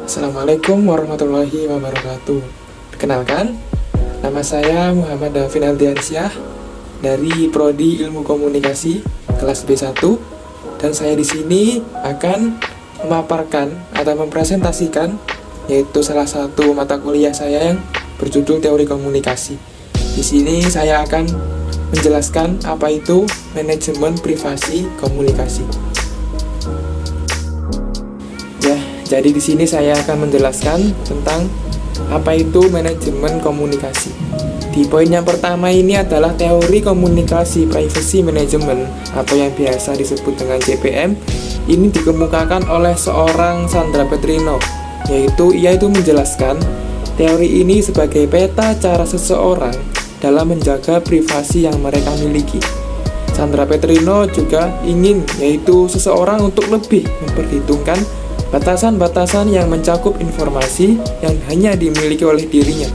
Assalamualaikum warahmatullahi wabarakatuh. Perkenalkan, nama saya Muhammad Davin Aldiansyah dari Prodi Ilmu Komunikasi kelas B1, dan saya di sini akan memaparkan atau mempresentasikan yaitu salah satu mata kuliah saya yang berjudul Teori Komunikasi. Di sini saya akan menjelaskan apa itu manajemen privasi komunikasi. Jadi di sini saya akan menjelaskan tentang apa itu manajemen komunikasi. Di poin yang pertama ini adalah teori komunikasi privacy management atau yang biasa disebut dengan CPM. Ini dikemukakan oleh seorang Sandra Petrino, yaitu ia itu menjelaskan teori ini sebagai peta cara seseorang dalam menjaga privasi yang mereka miliki. Sandra Petrino juga ingin yaitu seseorang untuk lebih memperhitungkan batasan-batasan yang mencakup informasi yang hanya dimiliki oleh dirinya.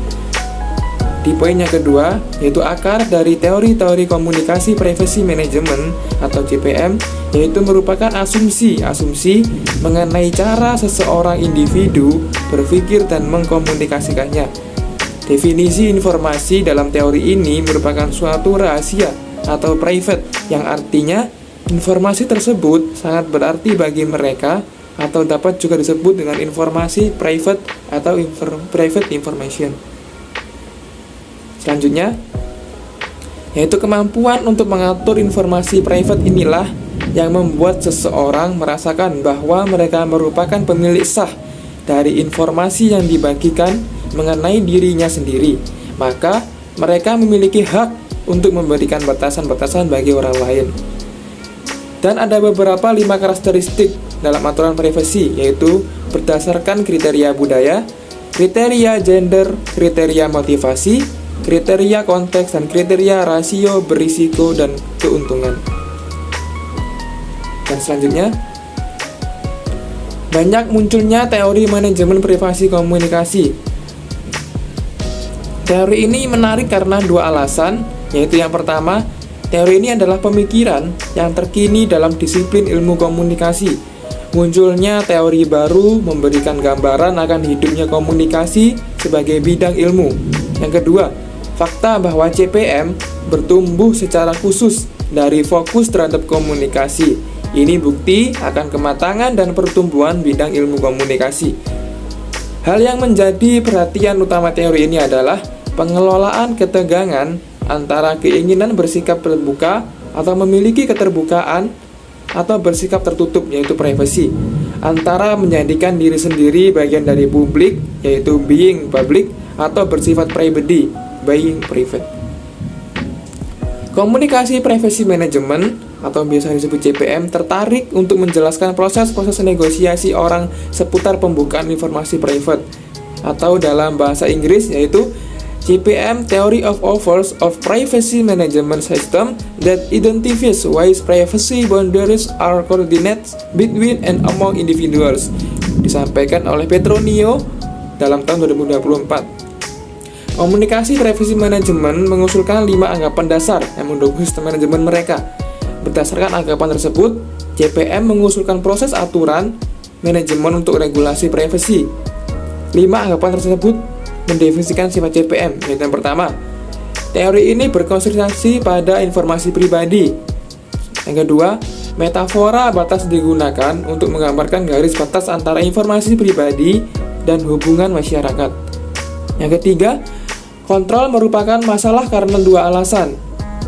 Di poin yang kedua, yaitu akar dari teori-teori komunikasi privacy management atau CPM, yaitu merupakan asumsi mengenai cara seseorang individu berpikir dan mengkomunikasikannya. Definisi informasi dalam teori ini merupakan suatu rahasia atau private, yang artinya informasi tersebut sangat berarti bagi mereka atau dapat juga disebut dengan informasi private atau private information. Selanjutnya, yaitu kemampuan untuk mengatur informasi private inilah yang membuat seseorang merasakan bahwa mereka merupakan pemilik sah dari informasi yang dibagikan mengenai dirinya sendiri. Maka, mereka memiliki hak untuk memberikan batasan-batasan bagi orang lain. Dan ada beberapa 5 karakteristik dalam aturan privasi, yaitu berdasarkan kriteria budaya, kriteria gender, kriteria motivasi, kriteria konteks, dan kriteria rasio berisiko dan keuntungan. Dan selanjutnya, banyak munculnya teori manajemen privasi komunikasi. Teori ini menarik karena 2 alasan, yaitu yang pertama, teori ini adalah pemikiran yang terkini dalam disiplin ilmu komunikasi. Munculnya teori baru memberikan gambaran akan hidupnya komunikasi sebagai bidang ilmu. Yang kedua, fakta bahwa CPM bertumbuh secara khusus dari fokus terhadap komunikasi. Ini bukti akan kematangan dan pertumbuhan bidang ilmu komunikasi. Hal yang menjadi perhatian utama teori ini adalah pengelolaan ketegangan antara keinginan bersikap terbuka atau memiliki keterbukaan atau bersikap tertutup, yaitu privacy, antara menjadikan diri sendiri bagian dari publik, yaitu being public, atau bersifat private, being private. Komunikasi privacy management atau biasa disebut CPM tertarik untuk menjelaskan proses-proses negosiasi orang seputar pembukaan informasi private, atau dalam bahasa Inggris yaitu CPM, Theory of Offers of Privacy Management System that identifies ways privacy boundaries are coordinated between and among individuals. Disampaikan oleh Petronio dalam tahun 2024. Komunikasi privacy management mengusulkan 5 anggapan dasar yang mendukung sistem manajemen mereka. Berdasarkan anggapan tersebut, CPM mengusulkan proses aturan manajemen untuk regulasi privacy. 5 anggapan tersebut mendefinisikan sifat CPM, yaitu yang pertama, teori ini berkonsentrasi pada informasi pribadi. Yang kedua, metafora batas digunakan untuk menggambarkan garis batas antara informasi pribadi dan hubungan masyarakat. Yang ketiga, kontrol merupakan masalah karena 2 alasan.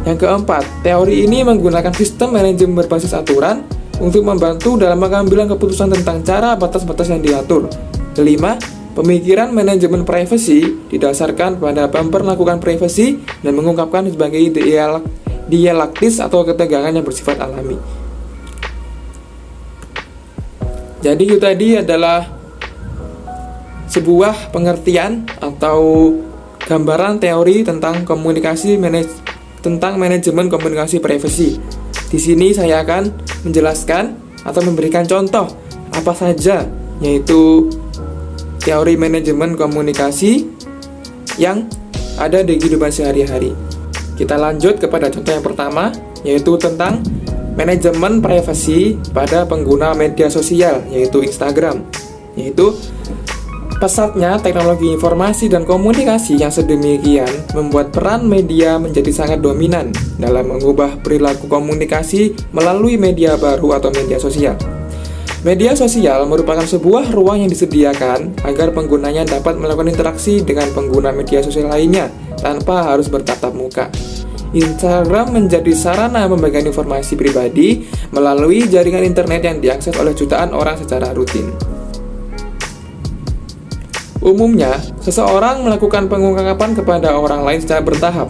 Yang keempat, teori ini menggunakan sistem manajemen berbasis aturan untuk membantu dalam pengambilan keputusan tentang cara batas-batas yang diatur. Kelima, pemikiran manajemen privasi didasarkan pada memperlakukan privasi dan mengungkapkan sebagai dialektis atau ketegangan yang bersifat alami. Jadi itu tadi adalah sebuah pengertian atau gambaran teori tentang tentang manajemen komunikasi privasi. Di sini saya akan menjelaskan atau memberikan contoh apa saja, yaitu teori manajemen komunikasi yang ada di kehidupan sehari-hari. Kita lanjut kepada contoh yang pertama, yaitu tentang manajemen privasi pada pengguna media sosial, yaitu Instagram. Yaitu Pesatnya teknologi informasi dan komunikasi yang sedemikian membuat peran media menjadi sangat dominan dalam mengubah perilaku komunikasi melalui media baru atau media sosial. Media sosial merupakan sebuah ruang yang disediakan agar penggunanya dapat melakukan interaksi dengan pengguna media sosial lainnya tanpa harus bertatap muka. Instagram menjadi sarana pembagian informasi pribadi melalui jaringan internet yang diakses oleh jutaan orang secara rutin. Umumnya, seseorang melakukan pengungkapan kepada orang lain secara bertahap,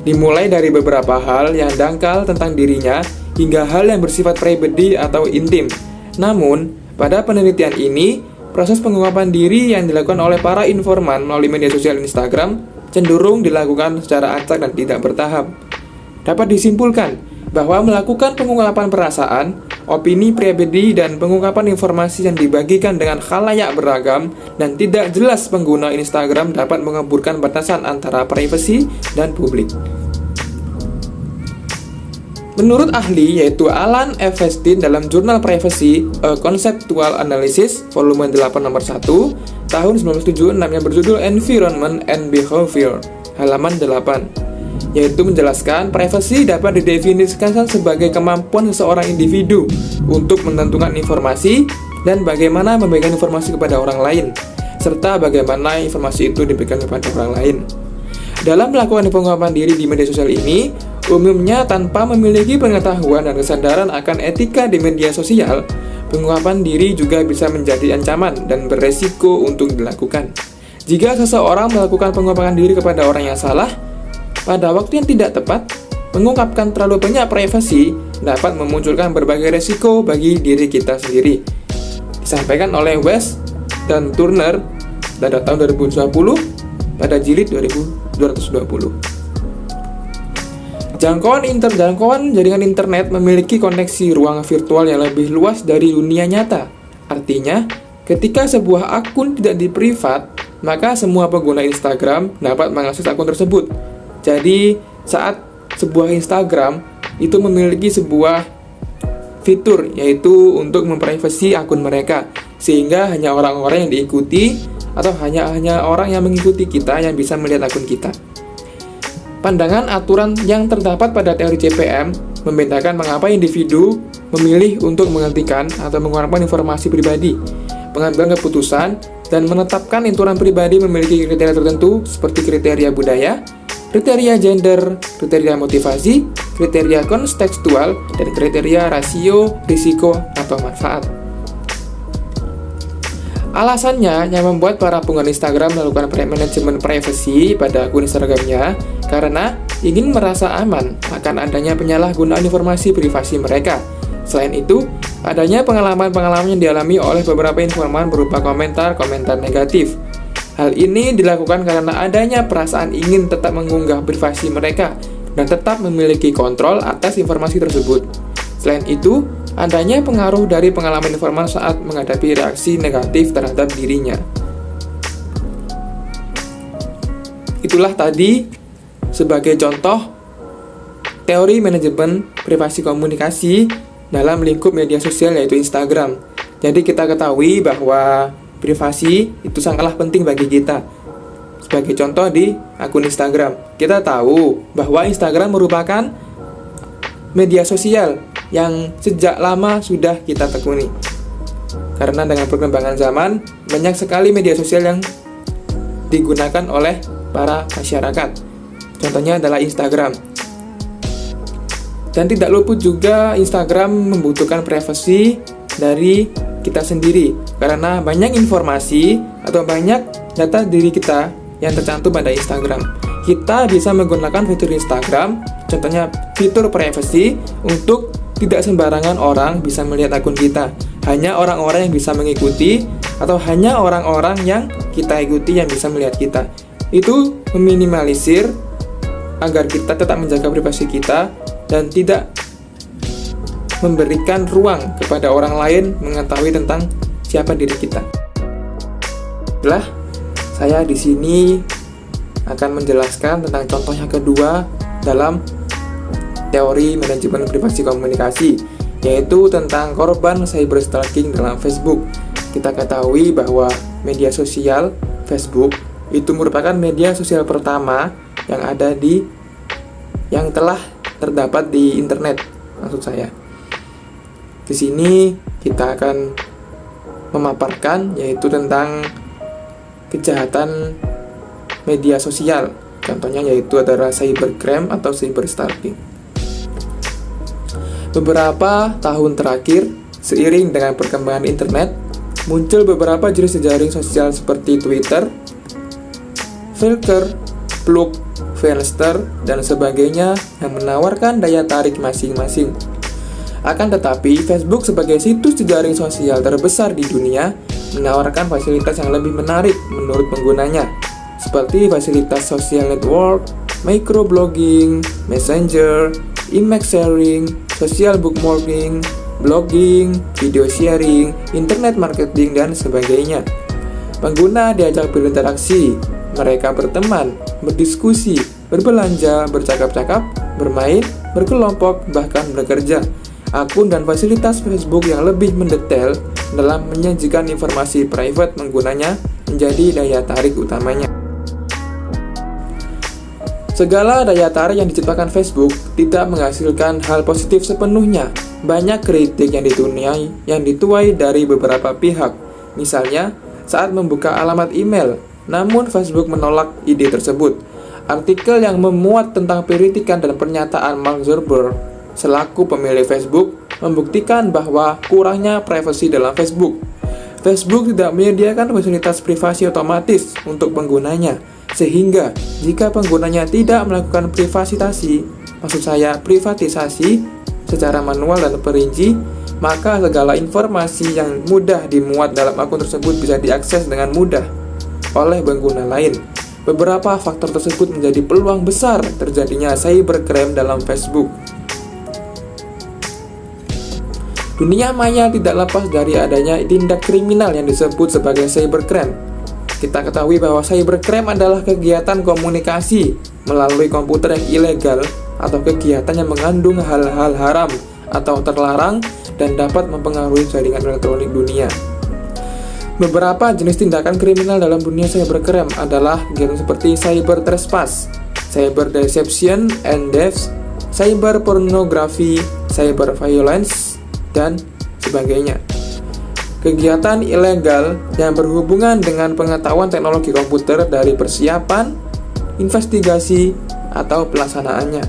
dimulai dari beberapa hal yang dangkal tentang dirinya hingga hal yang bersifat pribadi atau intim. Namun, pada penelitian ini, proses pengungkapan diri yang dilakukan oleh para informan melalui media sosial Instagram cenderung dilakukan secara acak dan tidak bertahap. Dapat disimpulkan bahwa melakukan pengungkapan perasaan, opini pribadi, dan pengungkapan informasi yang dibagikan dengan khalayak beragam dan tidak jelas pengguna Instagram dapat mengeburkan batasan antara privasi dan publik. Menurut ahli yaitu Alan F. Westin dalam jurnal Privacy, A Conceptual Analysis, volume 8 nomor 1, tahun 1976 yang berjudul Environment and Behavior, halaman 8. Yaitu menjelaskan privasi dapat didefinisikan sebagai kemampuan seseorang individu untuk menentukan informasi dan bagaimana memberikan informasi kepada orang lain, serta bagaimana informasi itu diberikan kepada orang lain. Dalam melakukan pengungkapan diri di media sosial ini, umumnya tanpa memiliki pengetahuan dan kesadaran akan etika di media sosial, pengungkapan diri juga bisa menjadi ancaman dan beresiko untuk dilakukan. Jika seseorang melakukan pengungkapan diri kepada orang yang salah, pada waktu yang tidak tepat, mengungkapkan terlalu banyak privasi dapat memunculkan berbagai resiko bagi diri kita sendiri. Disampaikan oleh West dan Turner pada tahun 2020 pada jilid 2220. Jangkauan jaringan internet memiliki koneksi ruang virtual yang lebih luas dari dunia nyata. Artinya, ketika sebuah akun tidak diprivat, maka semua pengguna Instagram dapat mengakses akun tersebut. Jadi, saat sebuah Instagram itu memiliki sebuah fitur yaitu untuk memprivasi akun mereka, sehingga hanya orang-orang yang diikuti atau hanya orang yang mengikuti kita yang bisa melihat akun kita. Pandangan aturan yang terdapat pada teori CPM membedakan mengapa individu memilih untuk menghentikan atau mengeluarkan informasi pribadi, pengambilan keputusan, dan menetapkan aturan pribadi memiliki kriteria tertentu seperti kriteria budaya, kriteria gender, kriteria motivasi, kriteria kontekstual, dan kriteria rasio, risiko, atau manfaat. Alasannya yang membuat para pengguna Instagram melakukan manajemen privasi pada akun Instagramnya karena ingin merasa aman akan adanya penyalahgunaan informasi privasi mereka. Selain itu, adanya pengalaman-pengalaman yang dialami oleh beberapa informan berupa komentar-komentar negatif. Hal ini dilakukan karena adanya perasaan ingin tetap mengunggah privasi mereka dan tetap memiliki kontrol atas informasi tersebut. Selain itu, adanya pengaruh dari pengalaman informan saat menghadapi reaksi negatif terhadap dirinya. Itulah tadi sebagai contoh teori manajemen privasi komunikasi dalam lingkup media sosial yaitu Instagram. Jadi kita ketahui bahwa privasi itu sangatlah penting bagi kita. Sebagai contoh di akun Instagram, kita tahu bahwa Instagram merupakan media sosial yang sejak lama sudah kita tekuni. Karena dengan perkembangan zaman, banyak sekali media sosial yang digunakan oleh para masyarakat. Contohnya adalah Instagram. Dan tidak luput juga Instagram membutuhkan privasi dari kita sendiri karena banyak informasi atau banyak data diri kita yang tercantum pada Instagram. Kita bisa menggunakan fitur Instagram, contohnya fitur privacy, untuk tidak sembarangan orang bisa melihat akun kita. Hanya orang-orang yang bisa mengikuti atau hanya orang-orang yang kita ikuti yang bisa melihat kita. Itu meminimalisir agar kita tetap menjaga privasi kita dan tidak memberikan ruang kepada orang lain mengetahui tentang siapa diri kita. Setelah saya di sini akan menjelaskan tentang contoh yang kedua dalam teori manajemen privasi komunikasi, yaitu tentang korban cyberstalking dalam Facebook. Kita ketahui bahwa media sosial Facebook itu merupakan media sosial pertama yang telah terdapat di internet, maksud saya. Di sini kita akan memaparkan yaitu tentang kejahatan media sosial. Contohnya yaitu adalah cybercrime atau cyberstalking. Beberapa tahun terakhir, seiring dengan perkembangan internet, muncul beberapa jenis jejaring sosial seperti Twitter, Flickr, Plug, Friendster, dan sebagainya yang menawarkan daya tarik masing-masing. Akan tetapi, Facebook sebagai situs jejaring sosial terbesar di dunia menawarkan fasilitas yang lebih menarik menurut penggunanya, seperti fasilitas social network, microblogging, messenger, image sharing, social bookmarking, blogging, video sharing, internet marketing, dan sebagainya. Pengguna diajak berinteraksi, mereka berteman, berdiskusi, berbelanja, bercakap-cakap, bermain, berkelompok, bahkan bekerja. Akun dan fasilitas Facebook yang lebih mendetail dalam menyajikan informasi private penggunanya menjadi daya tarik utamanya. Segala daya tarik yang diciptakan Facebook tidak menghasilkan hal positif sepenuhnya. Banyak kritik yang dituai dari beberapa pihak. Misalnya, saat membuka alamat email, namun Facebook menolak ide tersebut. Artikel yang memuat tentang kritikan dan pernyataan Mark Zuckerberg selaku pemilik Facebook membuktikan bahwa kurangnya privasi dalam Facebook. Facebook tidak menyediakan fasilitas privasi otomatis untuk penggunanya, sehingga jika penggunanya tidak melakukan privatisasi secara manual dan perinci, maka segala informasi yang mudah dimuat dalam akun tersebut bisa diakses dengan mudah oleh pengguna lain. Beberapa faktor tersebut menjadi peluang besar terjadinya cybercrime dalam Facebook. Dunia maya tidak lepas dari adanya tindak kriminal yang disebut sebagai cybercrime. Kita ketahui bahwa cybercrime adalah kegiatan komunikasi melalui komputer yang ilegal atau kegiatan yang mengandung hal-hal haram atau terlarang dan dapat mempengaruhi jaringan elektronik dunia. Beberapa jenis tindakan kriminal dalam dunia cybercrime adalah kegiatan seperti cyber trespass, cyber deception and theft, cyber pornography, cyber violence, dan sebagainya. Kegiatan ilegal yang berhubungan dengan pengetahuan teknologi komputer dari persiapan, investigasi, atau pelaksanaannya.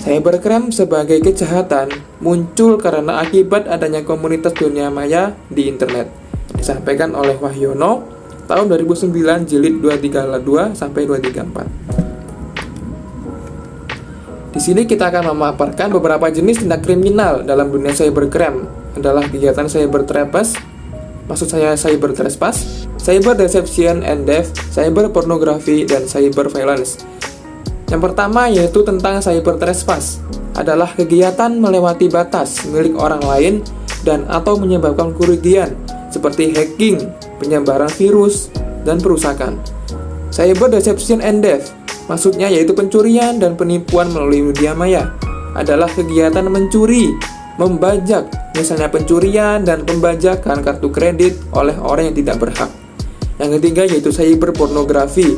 Cybercrime sebagai kejahatan muncul karena akibat adanya komunitas dunia maya di internet. Disampaikan oleh Wahyono tahun 2009 jilid 232 sampai 234. Di sini kita akan memaparkan beberapa jenis tindak kriminal dalam dunia cybercrime adalah kegiatan cyber trespass, cyber deception and theft, cyber pornography, dan cyber violence. Yang pertama yaitu tentang cyber trespass adalah kegiatan melewati batas milik orang lain dan atau menyebabkan kerugian seperti hacking, penyebaran virus, dan perusakan. Cyber deception and theft maksudnya yaitu pencurian dan penipuan melalui media maya adalah kegiatan mencuri, membajak, misalnya pencurian dan pembajakan kartu kredit oleh orang yang tidak berhak. Yang ketiga yaitu cyber pornografi,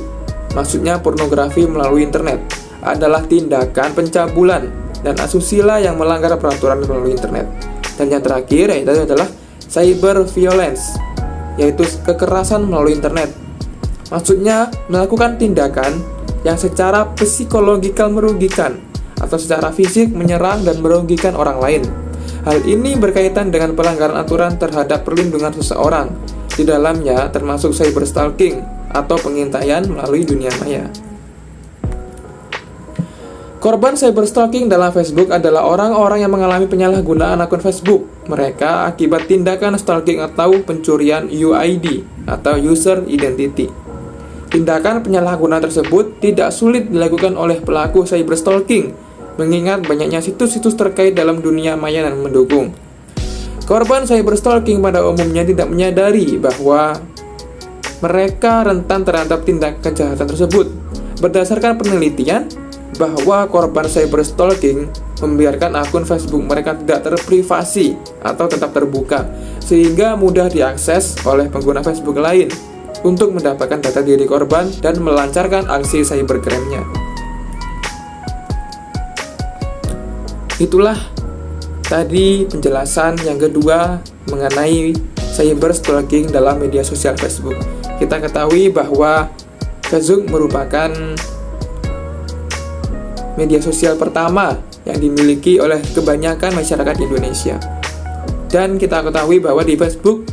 maksudnya pornografi melalui internet, adalah tindakan pencabulan dan asusila yang melanggar peraturan melalui internet. Dan yang terakhir yaitu adalah cyber violence, yaitu kekerasan melalui internet. Maksudnya melakukan tindakan yang secara psikologikal merugikan atau secara fisik menyerang dan merugikan orang lain. Hal ini berkaitan dengan pelanggaran aturan terhadap perlindungan seseorang. Di dalamnya termasuk cyberstalking atau pengintaian melalui dunia maya. Korban cyberstalking dalam Facebook adalah orang-orang yang mengalami penyalahgunaan akun Facebook mereka akibat tindakan stalking atau pencurian UID atau user identity. Tindakan penyalahgunaan tersebut tidak sulit dilakukan oleh pelaku cyberstalking, mengingat banyaknya situs-situs terkait dalam dunia maya dan mendukung. Korban cyberstalking pada umumnya tidak menyadari bahwa mereka rentan terhadap tindak kejahatan tersebut. Berdasarkan penelitian, bahwa korban cyberstalking membiarkan akun Facebook mereka tidak terprivasi atau tetap terbuka, sehingga mudah diakses oleh pengguna Facebook lain untuk mendapatkan data diri korban dan melancarkan aksi cybercrime-nya. Itulah tadi penjelasan yang kedua mengenai cyberstalking dalam media sosial Facebook. Kita ketahui bahwa Facebook merupakan media sosial pertama yang dimiliki oleh kebanyakan masyarakat Indonesia. Dan kita ketahui bahwa di Facebook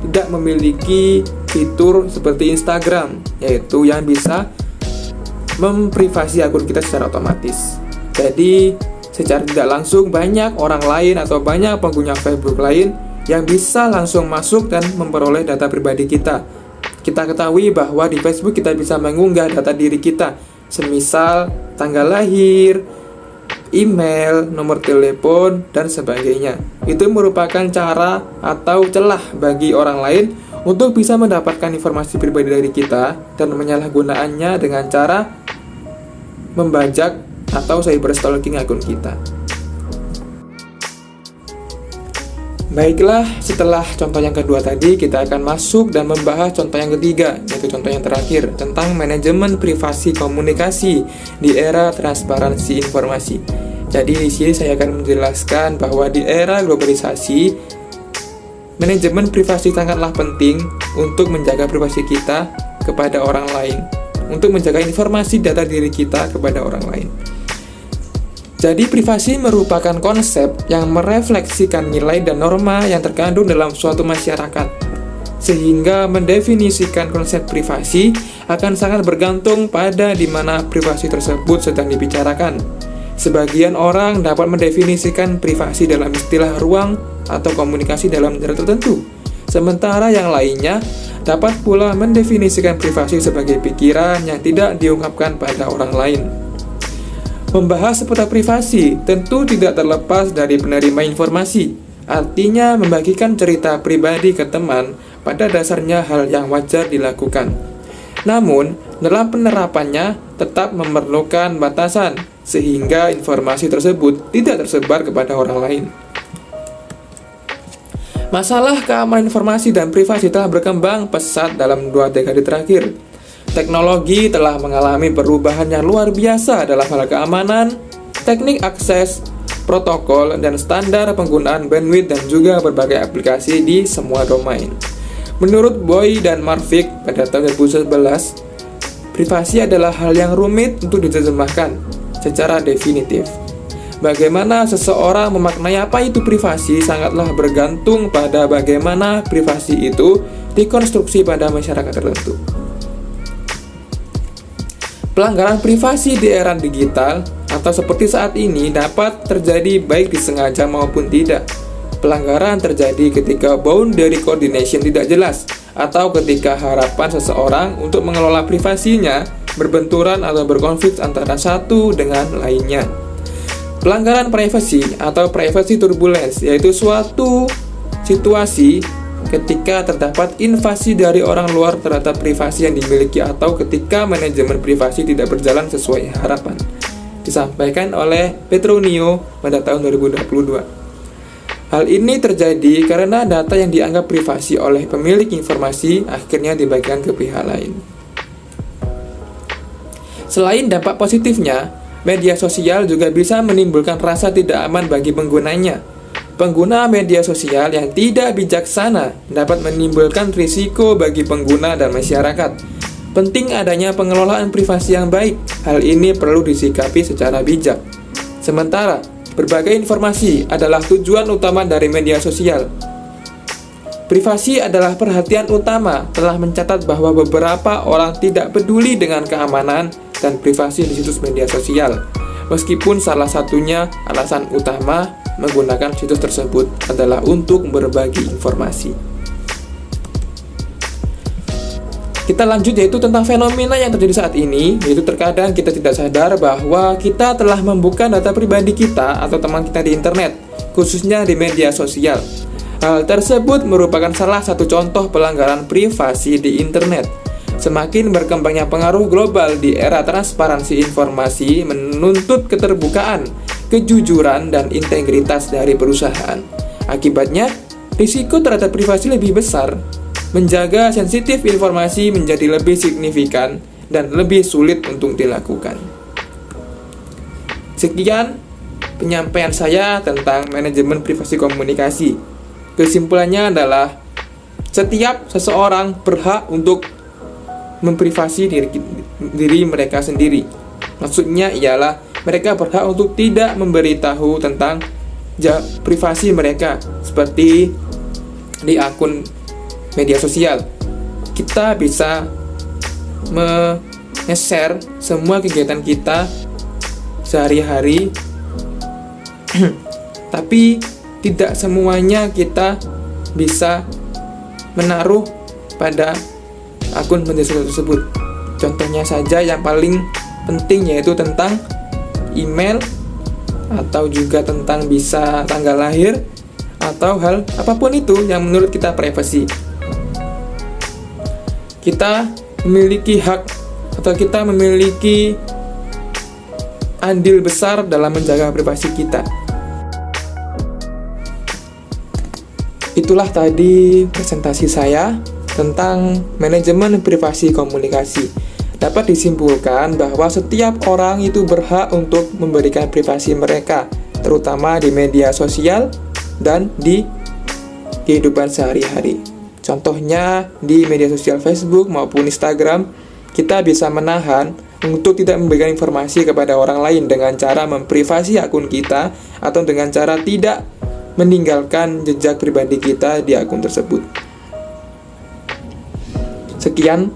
tidak memiliki fitur seperti Instagram, yaitu yang bisa memprivasi akun kita secara otomatis. Jadi, secara tidak langsung banyak orang lain atau banyak pengguna Facebook lain yang bisa langsung masuk dan memperoleh data pribadi kita. Kita ketahui bahwa di Facebook kita bisa mengunggah data diri kita, semisal tanggal lahir, email, nomor telepon, dan sebagainya. Itu merupakan cara atau celah bagi orang lain untuk bisa mendapatkan informasi pribadi dari kita dan menyalahgunakannya dengan cara membajak atau cyberstalking akun kita. Baiklah, setelah contoh yang kedua tadi, kita akan masuk dan membahas contoh yang ketiga, yaitu contoh yang terakhir tentang manajemen privasi komunikasi di era transparansi informasi. Jadi di sini saya akan menjelaskan bahwa di era globalisasi, manajemen privasi sangatlah penting untuk menjaga privasi kita kepada orang lain, untuk menjaga informasi data diri kita kepada orang lain. Jadi privasi merupakan konsep yang merefleksikan nilai dan norma yang terkandung dalam suatu masyarakat. Sehingga mendefinisikan konsep privasi akan sangat bergantung pada di mana privasi tersebut sedang dibicarakan. Sebagian orang dapat mendefinisikan privasi dalam istilah ruang atau komunikasi dalam jarak tertentu. Sementara yang lainnya dapat pula mendefinisikan privasi sebagai pikiran yang tidak diungkapkan pada orang lain. Membahas seputar privasi tentu tidak terlepas dari penerima informasi. Artinya membagikan cerita pribadi ke teman pada dasarnya hal yang wajar dilakukan. Namun, dalam penerapannya tetap memerlukan batasan sehingga informasi tersebut tidak tersebar kepada orang lain. Masalah keamanan informasi dan privasi telah berkembang pesat dalam 2 dekade terakhir. Teknologi telah mengalami perubahan yang luar biasa dalam hal keamanan, teknik akses, protokol, dan standar penggunaan bandwidth dan juga berbagai aplikasi di semua domain. Menurut Boy dan Marvik pada tahun 2011, privasi adalah hal yang rumit untuk diterjemahkan secara definitif. Bagaimana seseorang memaknai apa itu privasi sangatlah bergantung pada bagaimana privasi itu dikonstruksi pada masyarakat tertentu. Pelanggaran privasi di era digital atau seperti saat ini dapat terjadi baik disengaja maupun tidak. Pelanggaran terjadi ketika boundary coordination tidak jelas atau ketika harapan seseorang untuk mengelola privasinya berbenturan atau berkonflik antara satu dengan lainnya. Pelanggaran privasi atau privacy turbulence yaitu suatu situasi ketika terdapat invasi dari orang luar terhadap privasi yang dimiliki atau ketika manajemen privasi tidak berjalan sesuai harapan. Disampaikan oleh Petronio pada tahun 2022. Hal ini terjadi karena data yang dianggap privasi oleh pemilik informasi akhirnya dibagikan ke pihak lain. Selain dampak positifnya, media sosial juga bisa menimbulkan rasa tidak aman bagi penggunanya. Pengguna media sosial yang tidak bijaksana dapat menimbulkan risiko bagi pengguna dan masyarakat. Penting adanya pengelolaan privasi yang baik. Hal ini perlu disikapi secara bijak. Sementara, berbagai informasi adalah tujuan utama dari media sosial. Privasi adalah perhatian utama, telah mencatat bahwa beberapa orang tidak peduli dengan keamanan dan privasi di situs media sosial. Meskipun salah satunya alasan utama menggunakan situs tersebut adalah untuk berbagi informasi. Kita lanjut yaitu tentang fenomena yang terjadi saat ini, yaitu terkadang kita tidak sadar bahwa kita telah membuka data pribadi kita atau teman kita di internet, khususnya di media sosial. Hal tersebut merupakan salah satu contoh pelanggaran privasi di internet. Semakin berkembangnya pengaruh global di era transparansi informasi menuntut keterbukaan, kejujuran, dan integritas dari perusahaan. Akibatnya, risiko terhadap privasi lebih besar. Menjaga sensitif informasi menjadi lebih signifikan dan lebih sulit untuk dilakukan. Sekian penyampaian saya tentang manajemen privasi komunikasi. Kesimpulannya adalah setiap seseorang berhak untuk memprivasi diri mereka sendiri. Maksudnya ialah mereka berhak untuk tidak memberitahu tentang privasi mereka, seperti di akun media sosial. Kita bisa nge-share semua kegiatan kita sehari-hari, tapi tidak semuanya kita bisa menaruh pada akun media sosial tersebut. Contohnya saja yang paling penting yaitu tentang email, atau juga tentang bisa tanggal lahir, atau hal apapun itu yang menurut kita privasi. Kita memiliki hak atau kita memiliki andil besar dalam menjaga privasi kita. Itulah tadi presentasi saya tentang manajemen privasi komunikasi. Dapat disimpulkan bahwa setiap orang itu berhak untuk memberikan privasi mereka, terutama di media sosial dan di kehidupan sehari-hari. Contohnya di media sosial Facebook maupun Instagram, kita bisa menahan untuk tidak memberikan informasi kepada orang lain dengan cara memprivasi akun kita atau dengan cara tidak meninggalkan jejak pribadi kita di akun tersebut. Sekian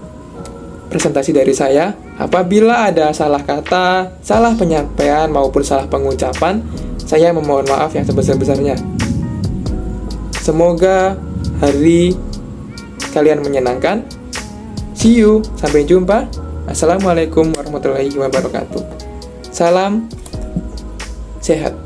presentasi dari saya. Apabila ada salah kata, salah penyampaian maupun salah pengucapan, saya memohon maaf yang sebesar-besarnya. Semoga hari kalian menyenangkan. See you, sampai jumpa. Assalamualaikum warahmatullahi wabarakatuh. Salam sehat.